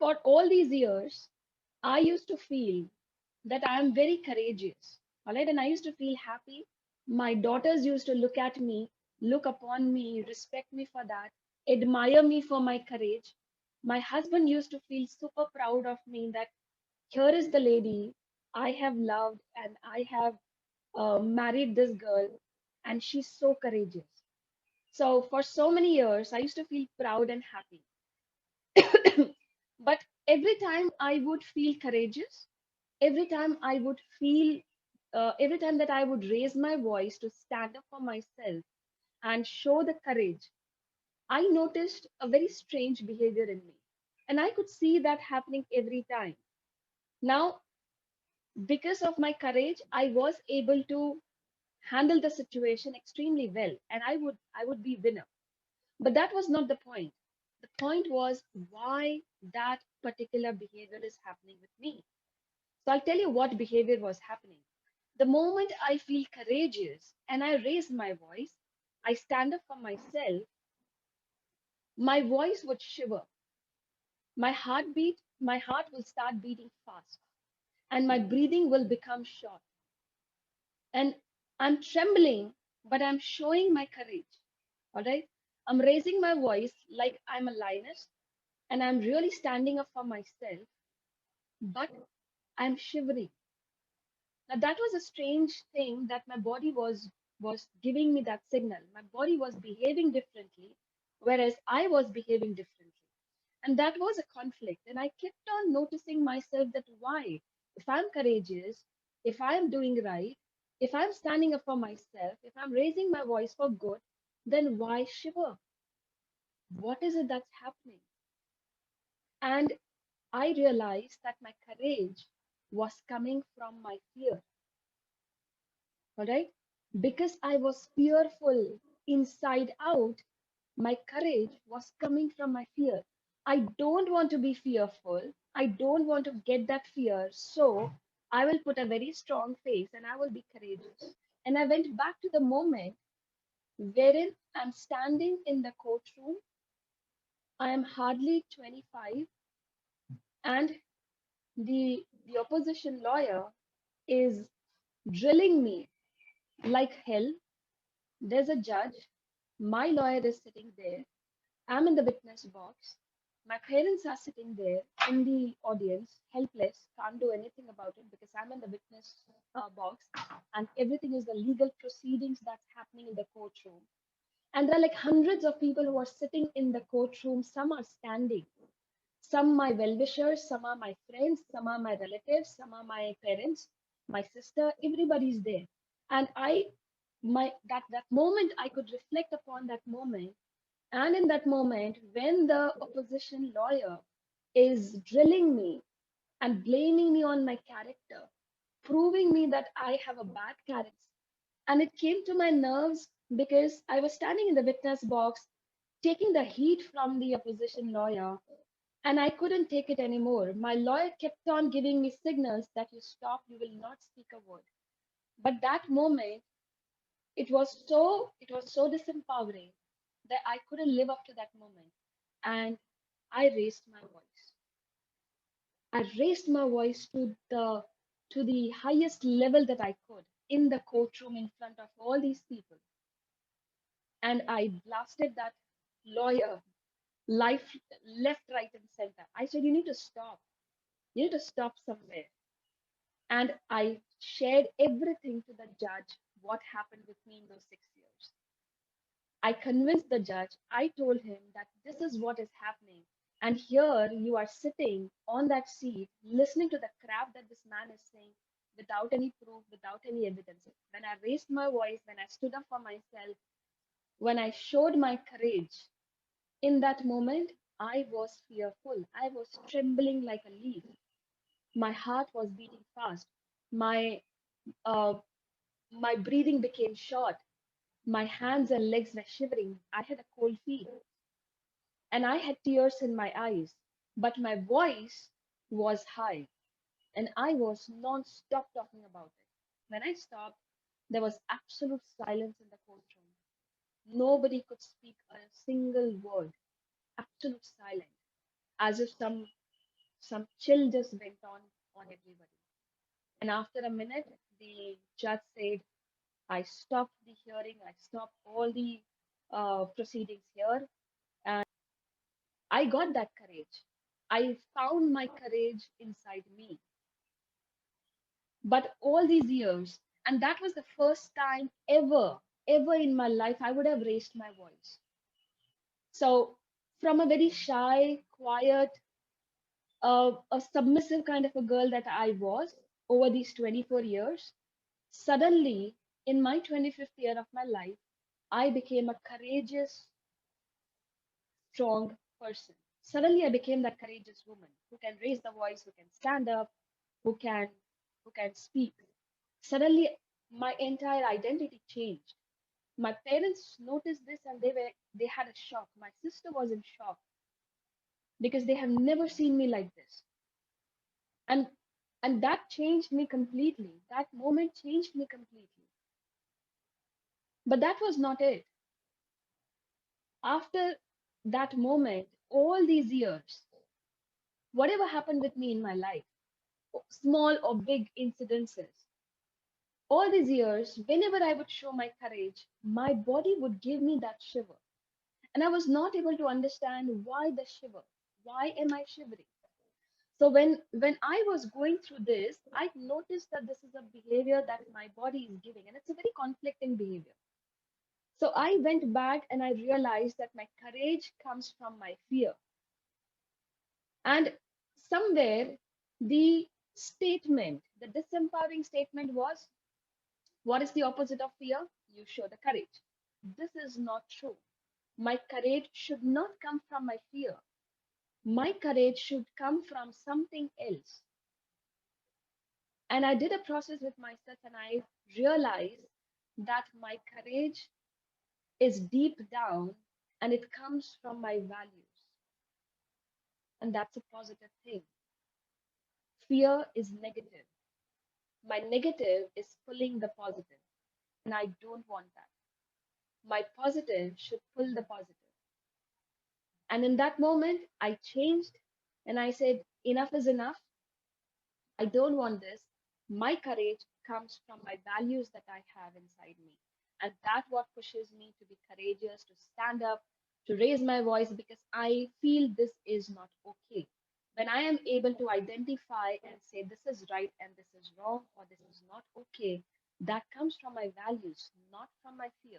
For all these years, I used to feel that I am very courageous. All right. And I used to feel happy. My daughters used to look at me, look upon me, respect me for that, admire me for my courage. My husband used to feel super proud of me that here is the lady I have loved and I have married this girl, and she's so courageous. So for so many years, I used to feel proud and happy. But every time I would feel courageous, every time I would feel, every time that I would raise my voice to stand up for myself and show the courage, I noticed a very strange behavior in me. And I could see that happening every time. Now, because of my courage, I was able to handle the situation extremely well, and I would be winner. But that was not the point. The point was why that particular behavior is happening with me. So I'll tell you what behavior was happening. The moment I feel courageous and I raise my voice, I stand up for myself, my voice would shiver. My heart will start beating fast, and my breathing will become short. And I'm trembling, but I'm showing my courage. All right. I'm raising my voice like I'm a lioness, and I'm really standing up for myself, but I'm shivering. Now that was a strange thing that my body was giving me that signal. My body was behaving differently, whereas I was behaving differently. And that was a conflict. And I kept on noticing myself that why? If I'm courageous, if I'm doing right, if I'm standing up for myself, if I'm raising my voice for good, then why shiver? What is it that's happening? And I realized that my courage was coming from my fear. All right. Because I was fearful inside out, my courage was coming from my fear. I don't want to be fearful. I don't want to get that fear. So I will put a very strong face and I will be courageous. And I went back to the moment wherein I'm standing in the courtroom. I am hardly 25, and the opposition lawyer is drilling me like hell. There's a judge. My lawyer is sitting there. I'm in the witness box. My parents are sitting there in the audience, helpless, can't do anything about it because I'm in the witness box, and everything is the legal proceedings that's happening in the courtroom. And there are like hundreds of people who are sitting in the courtroom. Some are standing. Some my well-wishers, some are my friends, some are my relatives, some are my parents, my sister. Everybody's there, and that moment I could reflect upon that moment. And in that moment, when the opposition lawyer is drilling me and blaming me on my character, proving me that I have a bad character, and it came to my nerves because I was standing in the witness box, taking the heat from the opposition lawyer, and I couldn't take it anymore. My lawyer kept on giving me signals that you stop, you will not speak a word. But that moment, it was so disempowering that I couldn't live up to that moment. And I raised my voice. I raised my voice to the highest level that I could in the courtroom in front of all these people. And I blasted that lawyer life left, right, and center. I said, you need to stop. You need to stop somewhere. And I shared everything to the judge, what happened with me in those 6 years. I convinced the judge, I told him that this is what is happening. And here you are sitting on that seat, listening to the crap that this man is saying without any proof, without any evidence. When I raised my voice, when I stood up for myself, when I showed my courage, in that moment, I was fearful. I was trembling like a leaf. My heart was beating fast. My uh, my breathing became short. My hands and legs were shivering. I had a cold feet and I had tears in my eyes, but my voice was high and I was non-stop talking about it. When I stopped, there was absolute silence in the courtroom. Nobody could speak a single word, absolute silence, as if some some chill just went on everybody. And after a minute, the judge said, I stopped the hearing, I stopped all the proceedings here, and I got that courage. I found my courage inside me. But all these years, and that was the first time ever in my life I would have raised my voice. So, from a very shy, quiet, a submissive kind of a girl that I was over these 24 years, suddenly in my 25th year of my life, I became a courageous, strong person. Suddenly I became that courageous woman who can raise the voice, who can stand up, who can who can speak. Suddenly my entire identity changed. My parents noticed this and they had a shock. My sister was in shock because they have never seen me like this. And and that changed me completely. That moment changed me completely. But that was not it. After that moment, all these years, whatever happened with me in my life, small or big incidences, all these years, whenever I would show my courage, my body would give me that shiver. And I was not able to understand why the shiver. Why am I shivering? So when I was going through this, I noticed that this is a behavior that my body is giving, and it's a very conflicting behavior. So I went back and I realized that my courage comes from my fear. And somewhere the the disempowering statement was, what is the opposite of fear? You show the courage. This is not true. My courage should not come from my fear. My courage should come from something else. And I did a process with myself and I realized that my courage is deep down and it comes from my values. And that's a positive thing. Fear is negative. My negative is pulling the positive, and I don't want that. My positive should pull the positive. And in that moment, I changed and I said, enough is enough. I don't want this. My courage comes from my values that I have inside me. And that's what pushes me to be courageous, to stand up, to raise my voice because I feel this is not okay. When I am able to identify and say this is right and this is wrong or this is not okay, that comes from my values, not from my fear.